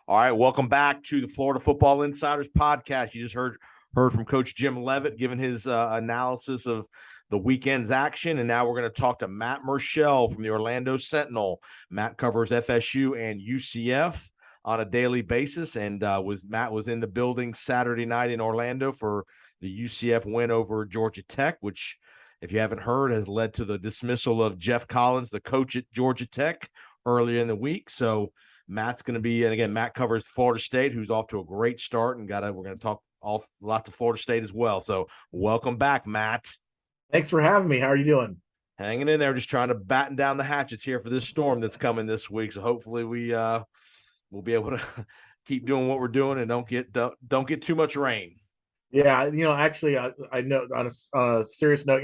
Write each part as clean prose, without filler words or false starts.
All right, welcome back to the Florida Football Insiders podcast. You just heard from Coach Jim Leavitt giving his analysis of the weekend's action, and now we're going to talk to Matt Murschel from the Orlando Sentinel. Matt covers FSU and UCF on a daily basis, and Matt was in the building Saturday night in Orlando for the UCF win over Georgia Tech, which, if you haven't heard, has led to the dismissal of Jeff Collins, the coach at Georgia Tech, earlier in the week. So Matt's going to be, and again, Matt covers Florida State, who's off to a great start, and we're going to talk lots of Florida State as well. So welcome back, Matt. Thanks for having me. How are you doing? Hanging in there, just trying to batten down the hatchets here for this storm that's coming this week. So hopefully we'll be able to keep doing what we're doing and don't get too much rain. Yeah, actually, I know on a serious note,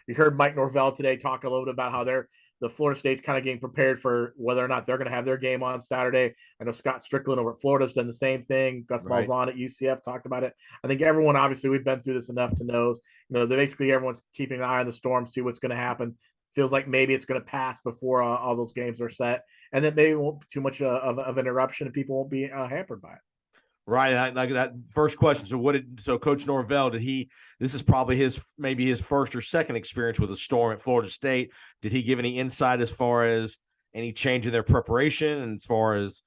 you heard Mike Norvell today talk a little bit about how the Florida State's kind of getting prepared for whether or not they're going to have their game on Saturday. I know Scott Strickland over at Florida's done the same thing. Gus Malzahn at UCF talked about it. I think everyone, obviously, we've been through this enough to know, that basically everyone's keeping an eye on the storm, see what's going to happen. Feels like maybe it's going to pass before all those games are set, and that maybe it won't be too much of an interruption and people won't be hampered by it. Right, like that first question. So Coach Norvell, this is probably maybe his first or second experience with a storm at Florida State. Did he give any insight as far as any change in their preparation, and as far as,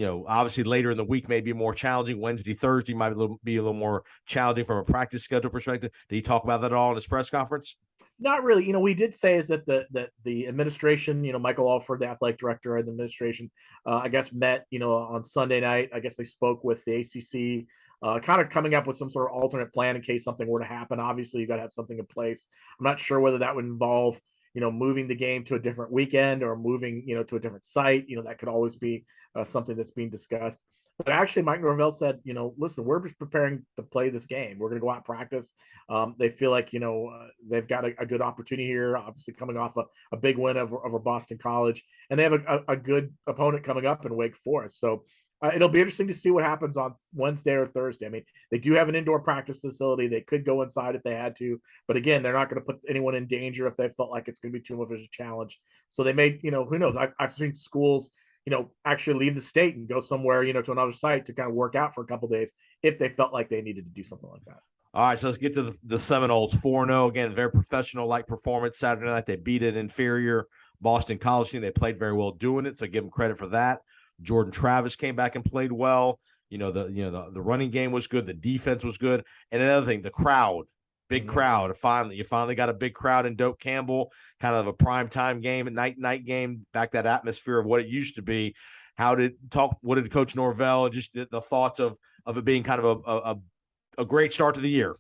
obviously later in the week may be more challenging. Wednesday, Thursday might be a little more challenging from a practice schedule perspective. Did he talk about that at all in his press conference? Not really. We did say is that the administration, Michael Alford, the athletic director of the administration, I guess met, on Sunday night. I guess they spoke with the ACC, kind of coming up with some sort of alternate plan in case something were to happen. Obviously, you got to have something in place. I'm not sure whether that would involve, moving the game to a different weekend or moving, to a different site. That could always be something that's being discussed. But actually, Mike Norvell said, listen, we're just preparing to play this game. We're going to go out and practice. They feel like, they've got a good opportunity here, obviously coming off a big win over Boston College. And they have a good opponent coming up in Wake Forest. So it'll be interesting to see what happens on Wednesday or Thursday. I mean, they do have an indoor practice facility. They could go inside if they had to. But again, they're not going to put anyone in danger if they felt like it's going to be too much of a challenge. So they made, who knows? I've seen schools actually leave the state and go somewhere, to another site to kind of work out for a couple of days if they felt like they needed to do something like that. All right, so let's get to the Seminoles. 4-0, again, very professional-like performance Saturday night. They beat an inferior Boston College team. They played very well doing it, so give them credit for that. Jordan Travis came back and played well. The running game was good. The defense was good. And another thing, the crowd. Big crowd. You finally got a big crowd in Doak Campbell, kind of a primetime game, a night game, back that atmosphere of what it used to be. What did Coach Norvell, just the thoughts of it being kind of a great start to the year?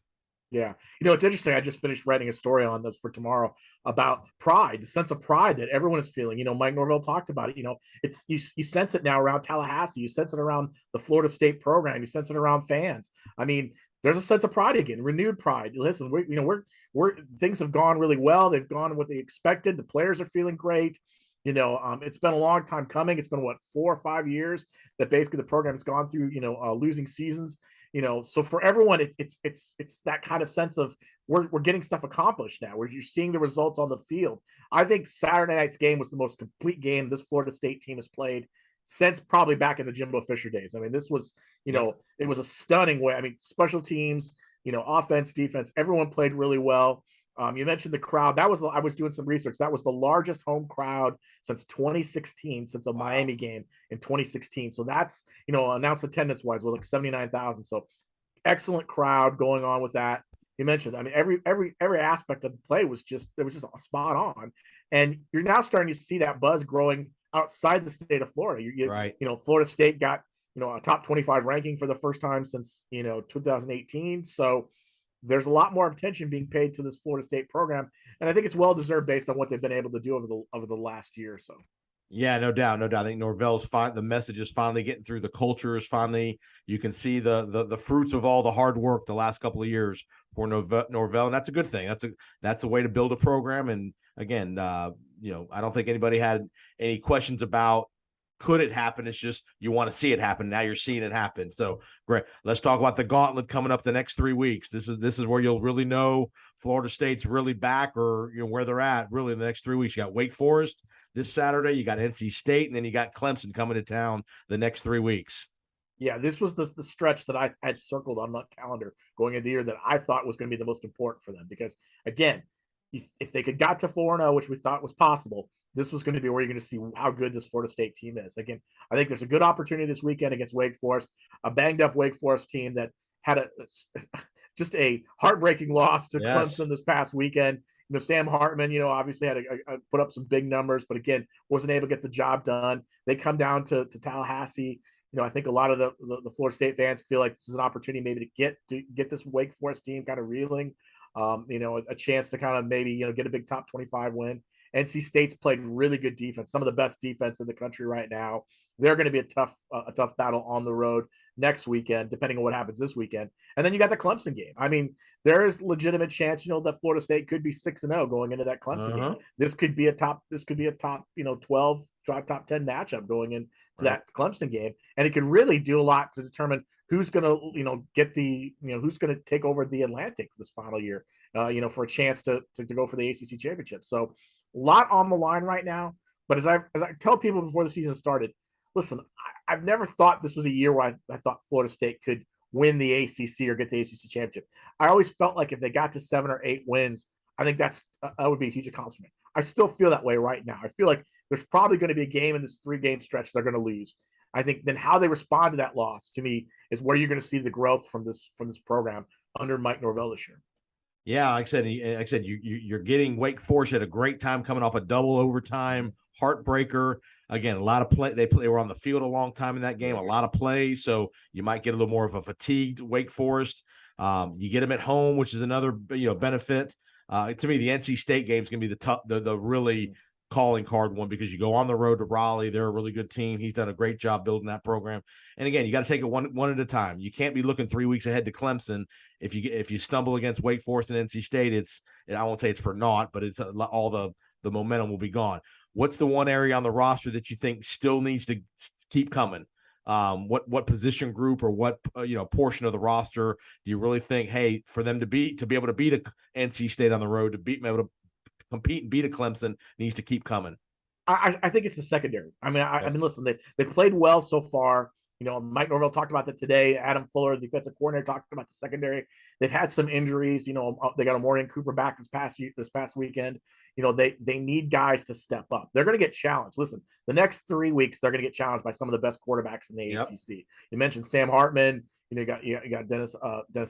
Yeah. It's interesting. I just finished writing a story on this for tomorrow about pride, the sense of pride that everyone is feeling. Mike Norvell talked about it. It's you sense it now around Tallahassee. You sense it around the Florida State program. You sense it around fans. I mean, there's a sense of pride again, renewed pride. Listen, we're things have gone really well. They've gone what they expected. The players are feeling great. It's been a long time coming. It's been 4 or 5 years that basically the program has gone through, losing seasons. So for everyone, it's that kind of sense of we're getting stuff accomplished now, where you're seeing the results on the field. I think Saturday night's game was the most complete game this Florida State team has played since probably back in the Jimbo Fisher days. I mean, this was, it was a stunning way. I mean, special teams, offense, defense, everyone played really well. You mentioned the crowd. I was doing some research. That was the largest home crowd since 2016, since a Miami game in 2016. So that's, announced attendance wise, with like 79,000. So excellent crowd going on with that. You mentioned, I mean, every aspect of the play was just spot on. And you're now starting to see that buzz growing outside the state of Florida. Right. Florida State got, a top 25 ranking for the first time since, 2018. So there's a lot more attention being paid to this Florida State program. And I think it's well-deserved based on what they've been able to do over the last year or so. Yeah, no doubt. I think Norvell's fine. The message is finally getting through. The culture is finally, you can see the fruits of all the hard work the last couple of years for Norvell. And that's a good thing. That's a way to build a program. And again, I don't think anybody had any questions about could it happen. It's just you want to see it happen. Now you're seeing it happen. So great. Let's talk about the gauntlet coming up the next 3 weeks. This is where you'll really know Florida State's really back, or where they're at really in the next 3 weeks. You got Wake Forest, this Saturday. You got NC State, and then you got Clemson coming to town the next 3 weeks. Yeah, this was the stretch that I had circled on that calendar going into the year that I thought was going to be the most important for them. Because, again, if they could got to 4-0, which we thought was possible, this was going to be where you're going to see how good this Florida State team is. Again, I think there's a good opportunity this weekend against Wake Forest, a banged-up Wake Forest team that had just a heartbreaking loss to Clemson this past weekend. Sam Hartman, obviously had put up some big numbers, but again, wasn't able to get the job done. They come down to Tallahassee. I think a lot of the Florida State fans feel like this is an opportunity maybe to get this Wake Forest team kind of reeling. A chance to kind of maybe get a big top 25 win. NC State's played really good defense, some of the best defense in the country right now. They're going to be a tough battle on the road next weekend, depending on what happens this weekend. And then you got the Clemson game. I mean, there is legitimate chance, that Florida State could be 6-0 going into that Clemson game. This could be a top 12, top 10 matchup going into that Clemson game. And it could really do a lot to determine who's going to, get the, who's going to take over the Atlantic this final year, for a chance to go for the ACC championship. So a lot on the line right now. But as I tell people before the season started, listen, I've never thought this was a year where I thought Florida State could win the ACC or get the ACC championship. I always felt like if they got to 7 or 8 wins, I think that would be a huge accomplishment. I still feel that way right now. I feel like there's probably going to be a game in this 3-game stretch they're going to lose. I think then how they respond to that loss, to me, is where you're going to see the growth from this program under Mike Norvell this year. Yeah, like I said, you're getting Wake Forest at a great time, coming off a double overtime heartbreaker. Again, a lot of play. They were on the field a long time in that game, a lot of play. So you might get a little more of a fatigued Wake Forest. You get them at home, which is another benefit. To me, the NC State game is going to be the really calling card one, because you go on the road to Raleigh. They're a really good team. He's done a great job building that program. And again, you got to take it one at a time. You can't be looking 3 weeks ahead to Clemson. If you stumble against Wake Forest and NC State, I won't say it's for naught, but it's all the momentum will be gone. What's the one area on the roster that you think still needs to keep coming? What position group or what portion of the roster do you really think, hey, for them to be able to beat a NC State on the road, to be able to compete and beat a Clemson, needs to keep coming? I think it's the secondary. I mean, listen, they played well so far. Mike Norvell talked about that today. Adam Fuller, the defensive coordinator, talked about the secondary. They've had some injuries. They got Amorian Cooper back this past weekend. They need guys to step up. They're going to get challenged. Listen, the next 3 weeks, they're going to get challenged by some of the best quarterbacks in the ACC. You mentioned Sam Hartman. You got Dennis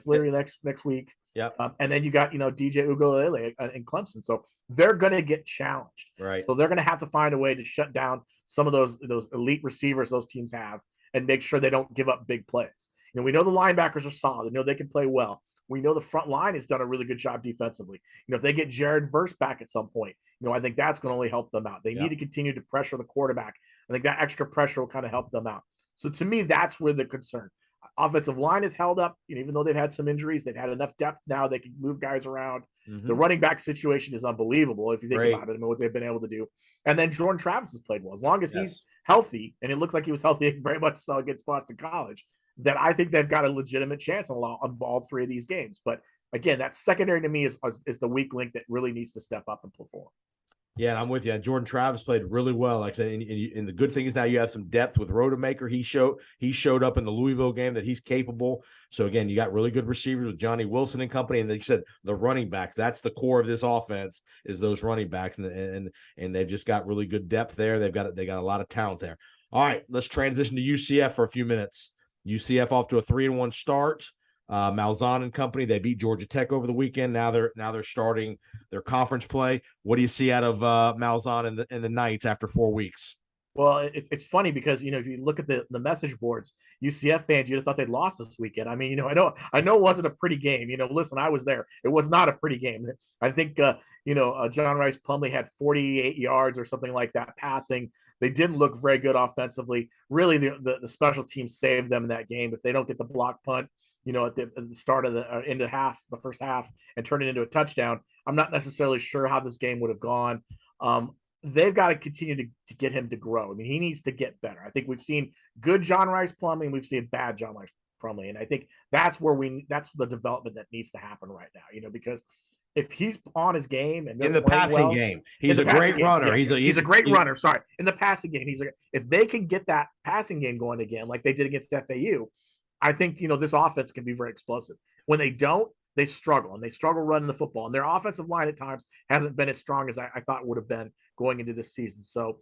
Leary next week. And then you got DJ Uiagalelei in Clemson. So they're going to get challenged. Right. So they're going to have to find a way to shut down some of those elite receivers those teams have, and make sure they don't give up big plays. We know the linebackers are solid. They can play well. We know the front line has done a really good job defensively. If they get Jared Verse back at some point, I think that's going to only help them out. They need to continue to pressure the quarterback. I think that extra pressure will kind of help them out. So to me, that's where the concern. Offensive line is held up. Even though they've had some injuries, they've had enough depth now. They can move guys around. Mm-hmm. The running back situation is unbelievable if you think about it and what they've been able to do. And then Jordan Travis has played well. As long as he's healthy, and it looked like he was healthy very much so against Boston College, that I think they've got a legitimate chance on all 3 of these games. But again, that secondary to me is the weak link that really needs to step up and perform. Yeah, I'm with you. Jordan Travis played really well. Like I said, and the good thing is now you have some depth with Rodemaker. He showed up in the Louisville game that he's capable. So again, you got really good receivers with Johnny Wilson and company. And like you said, the running backs, that's the core of this offense, is those running backs. And they've just got really good depth there. They got a lot of talent there. All right, let's transition to UCF for a few minutes. UCF off to a 3-1 start. Malzahn and company, they beat Georgia Tech over the weekend. Now they're starting their conference play. What do you see out of Malzahn and the Knights after 4 weeks? Well, it's funny because if you look at the message boards, UCF fans, you'd have thought they'd lost this weekend. I mean, I know it wasn't a pretty game. Listen, I was there. It was not a pretty game. I think John Rice Plumlee had 48 yards or something like that passing. They didn't look very good offensively. Really, the special teams saved them in that game. If they don't get the block punt, at the start of the first half, and turn it into a touchdown, I'm not necessarily sure how this game would have gone. They've got to continue to get him to grow. I mean, he needs to get better. I think we've seen good John Rice Plumlee, and we've seen bad John Rice Plumlee, and I think that's the development that needs to happen right now. Because if he's on his game and in they're the playing passing well, game, in he's the a passing great game, runner. yes, He's a great runner. Sorry, in the passing game, if they can get that passing game going again, like they did against FAU, I think this offense can be very explosive. When they don't, they struggle, and they struggle running the football. And their offensive line at times hasn't been as strong as I thought would have been going into this season. So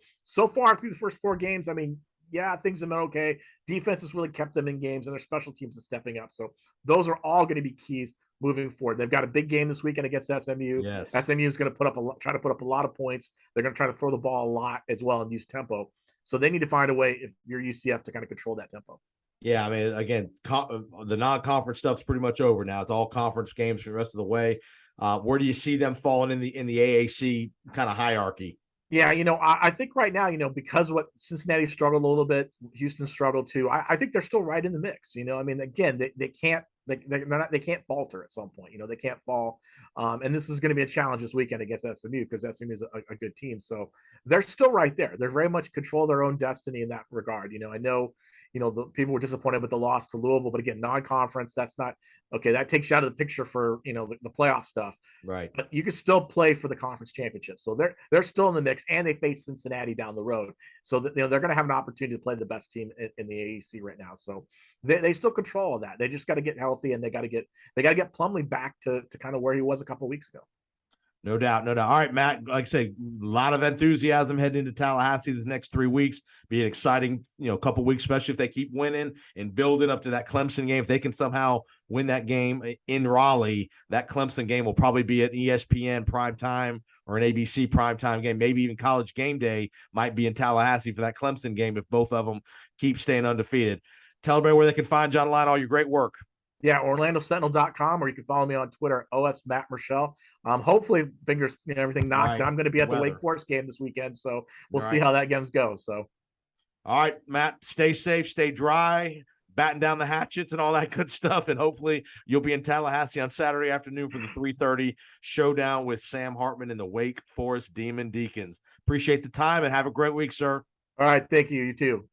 far through the first 4 games, I mean, yeah, things have been okay. Defense has really kept them in games, and their special teams is stepping up. So those are all going to be keys moving forward. They've got a big game this weekend against SMU. Yes. SMU is going to try to put up a lot of points. They're going to try to throw the ball a lot as well and use tempo. So they need to find a way, if you're UCF, to kind of control that tempo. Yeah, I mean, again, the non-conference stuff's pretty much over now. It's all conference games for the rest of the way. Where do you see them falling in the AAC kind of hierarchy? Yeah, I think right now, because what Cincinnati struggled a little bit, Houston struggled too. I think they're still right in the mix. I mean, again, they can't they can't falter at some point. They can't fall. And this is going to be a challenge this weekend against SMU, because SMU is a good team. So they're still right there. They're very much control their own destiny in that regard. I know the people were disappointed with the loss to Louisville, but again, non-conference, that's not okay. That takes you out of the picture for the playoff stuff. Right. But you can still play for the conference championship. So they're still in the mix, and they face Cincinnati down the road. So that, they're going to have an opportunity to play the best team in the AAC right now. So they still control of that. They just got to get healthy, and they got to get Plumlee back to kind of where he was a couple of weeks ago. No doubt, no doubt. All right, Matt, like I say, a lot of enthusiasm heading into Tallahassee this next 3 weeks. Be an exciting, couple weeks, especially if they keep winning and building up to that Clemson game. If they can somehow win that game in Raleigh, that Clemson game will probably be an ESPN primetime or an ABC primetime game. Maybe even College Game Day might be in Tallahassee for that Clemson game if both of them keep staying undefeated. Tell everybody where they can find John Line, all your great work. Yeah, OrlandoSentinel.com, or you can follow me on Twitter, OS Matt Murschel. Hopefully, fingers, everything knocked. Right. I'm going to be at the Wake Forest game this weekend, so we'll see how that games go. So, all right, Matt, stay safe, stay dry, batten down the hatchets and all that good stuff, and hopefully you'll be in Tallahassee on Saturday afternoon for the 3:30 showdown with Sam Hartman and the Wake Forest Demon Deacons. Appreciate the time and have a great week, sir. All right, thank you. You too.